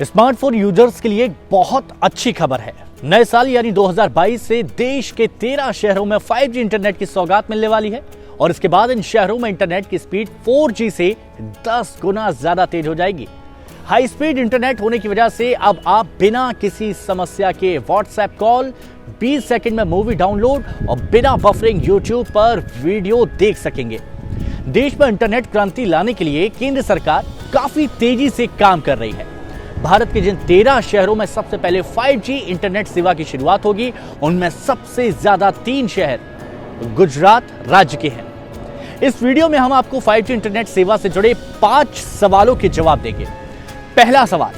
Smartphone users के लिए एक बहुत अच्छी खबर है। नए साल यानी 2022 से देश के 13 शहरों में 5G इंटरनेट की सौगात मिलने वाली है और इसके बाद इन शहरों में इंटरनेट की स्पीड 4G से 10 गुना ज्यादा तेज हो जाएगी। हाई स्पीड इंटरनेट होने की वजह से अब आप बिना किसी समस्या के व्हाट्सएप कॉल, 20 सेकंड में मूवी डाउनलोड और बिना बफरिंग यूट्यूब पर वीडियो देख सकेंगे। देश में इंटरनेट क्रांति लाने के लिए केंद्र सरकार काफी तेजी से काम कर रही है। भारत के जिन 13 शहरों में सबसे पहले 5G इंटरनेट सेवा की शुरुआत होगी, उनमें सबसे ज्यादा 3 शहर गुजरात राज्य के हैं। इस वीडियो में हम आपको 5G इंटरनेट सेवा से जुड़े 5 सवालों के जवाब देंगे। पहला सवाल,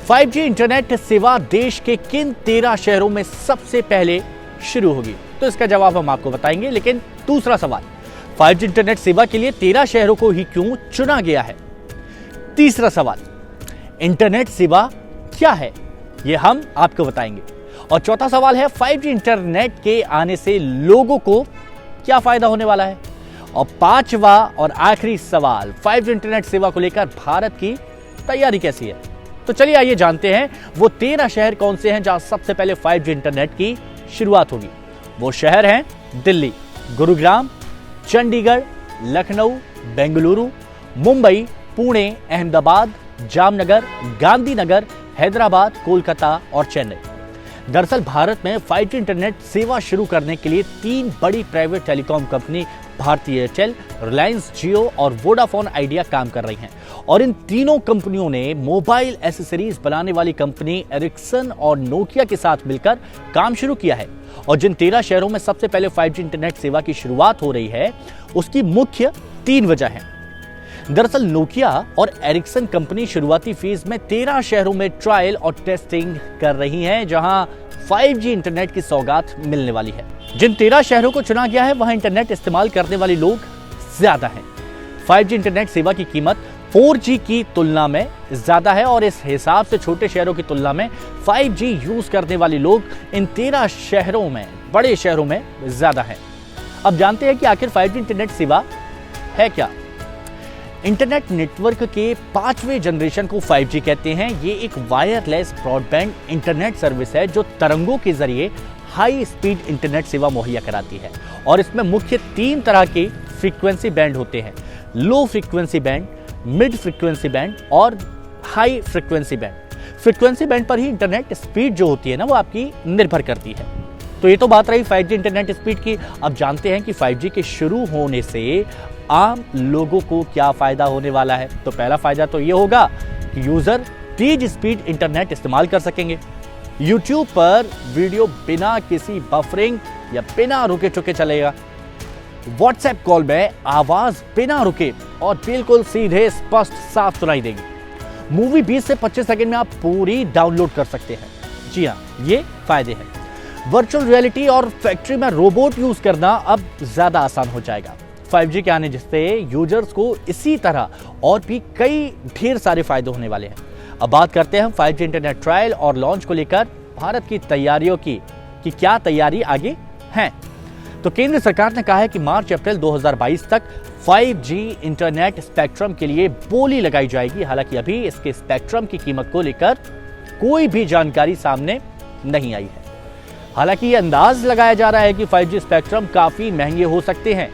5G इंटरनेट सेवा देश के किन 13 शहरों में सबसे पहले शुरू होगी? तो इसका जवाब हम आपको बताएंगे। लेकिन दूसरा सवाल, 5G इंटरनेट सेवा के लिए 13 शहरों को ही क्यों चुना गया है? तीसरा सवाल, इंटरनेट सेवा क्या है? यह हम आपको बताएंगे। और चौथा सवाल है, 5G इंटरनेट के आने से लोगों को क्या फायदा होने वाला है? और पांचवा और आखिरी सवाल, 5G इंटरनेट सेवा को लेकर भारत की तैयारी कैसी है? तो चलिए आइए जानते हैं वो 13 शहर कौन से हैं जहां सबसे पहले 5G इंटरनेट की शुरुआत होगी। वो शहर हैं दिल्ली, गुरुग्राम, चंडीगढ़, लखनऊ, बेंगलुरु, मुंबई, पुणे, अहमदाबाद, जामनगर, गांधीनगर, हैदराबाद, कोलकाता और चेन्नई। दरअसल भारत में 5G इंटरनेट सेवा शुरू करने के लिए 3 बड़ी private telecom company Bharti Airtel, Reliance Jio और वोडाफोन आइडिया काम कर रही हैं। और इन तीनों कंपनियों ने मोबाइल एसेसरीज बनाने वाली कंपनी एरिक्सन और नोकिया के साथ मिलकर काम शुरू किया है। और जिन 13 शहरों में सबसे पहले 5G इंटरनेट सेवा की शुरुआत हो रही है, उसकी मुख्य 3 वजह हैं। दरअसल नोकिया और एरिक्सन कंपनी शुरुआती फेज में 13 शहरों में ट्रायल और टेस्टिंग कर रही हैं, जहां 5G इंटरनेट की सौगात मिलने वाली है। जिन 13 शहरों को चुना गया है, वहां इंटरनेट इस्तेमाल करने वाले लोग ज्यादा हैं। 5G इंटरनेट सेवा की कीमत 4G की तुलना में ज्यादा है और इस हिसाब से छोटे शहरों की तुलना में 5G यूज करने वाले लोग इन 13 शहरों में, बड़े शहरों में ज्यादा है। अब जानते हैं कि आखिर 5G इंटरनेट सेवा है क्या। इंटरनेट नेटवर्क के 5वें जनरेशन को 5G कहते हैं। ये एक वायरलेस ब्रॉडबैंड इंटरनेट सर्विस है जो तरंगों के जरिए हाई स्पीड इंटरनेट सेवा मुहैया कराती है। और इसमें मुख्य 3 तरह के फ्रीक्वेंसी बैंड होते हैं: low frequency band, mid frequency band और high frequency band. Frequency band पर ही इंटरनेट स्पीड जो होती है ना, वो आपकी निर्भर करती है। तो ये तो बात रही 5G इंटरनेट स्पीड की। अब जानते हैं कि 5G के शुरू होने से आम लोगों को क्या फायदा होने वाला है। तो पहला फायदा तो ये होगा कि यूजर तेज स्पीड इंटरनेट इस्तेमाल कर सकेंगे। YouTube पर वीडियो बिना किसी बफरिंग या बिना रुके चुके चलेगा। WhatsApp कॉल में आवाज बिना रुके और बिल्कुल सीधे स्पष्ट साफ सुनाई देगी। मूवी 20 से 25 सेकंड में आप पूरी डाउनलोड कर सकते हैं। जी हाँ, ये फायदे हैं। वर्चुअल रियलिटी और फैक्ट्री में रोबोट यूज करना अब ज्यादा आसान हो जाएगा। 5G के आने जिससे यूजर्स को इसी तरह और भी कई ढेर सारे फायदे होने वाले हैं। अब बात करते हैं 5G इंटरनेट ट्रायल और लॉन्च को लेकर भारत की तैयारियों की कि क्या तैयारी आगे है। तो केंद्र सरकार ने कहा है कि मार्च-अप्रैल 2022 तक 5G इंटरनेट स्पेक्ट्रम के लिए बोली लगाई जाएगी। हालांकि अभी इसके स्पेक्ट्रम की कीमत को लेकर कोई भी जानकारी सामने नहीं आई है। हालांकि यह अंदाज लगाया जा रहा है कि 5G स्पेक्ट्रम काफी महंगे हो सकते हैं।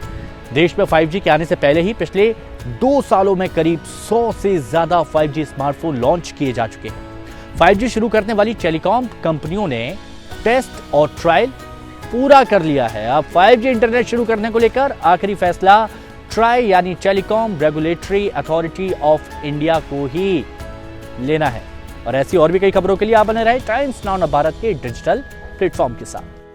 देश में 5G के आने से पहले ही पिछले 2 सालों में करीब 100 से ज्यादा 5G स्मार्टफोन लॉन्च किए जा चुके हैं। 5G शुरू करने वाली टेलीकॉम कंपनियों ने टेस्ट और ट्रायल पूरा कर लिया है। अब 5G इंटरनेट शुरू करने को लेकर आखिरी फैसला ट्राई यानी telecom regulatory authority of India को ही लेना है। और ऐसी और भी कई खबरों के लिए आप बने रहे टाइम्स नाउ भारत के डिजिटल प्लेटफॉर्म के साथ।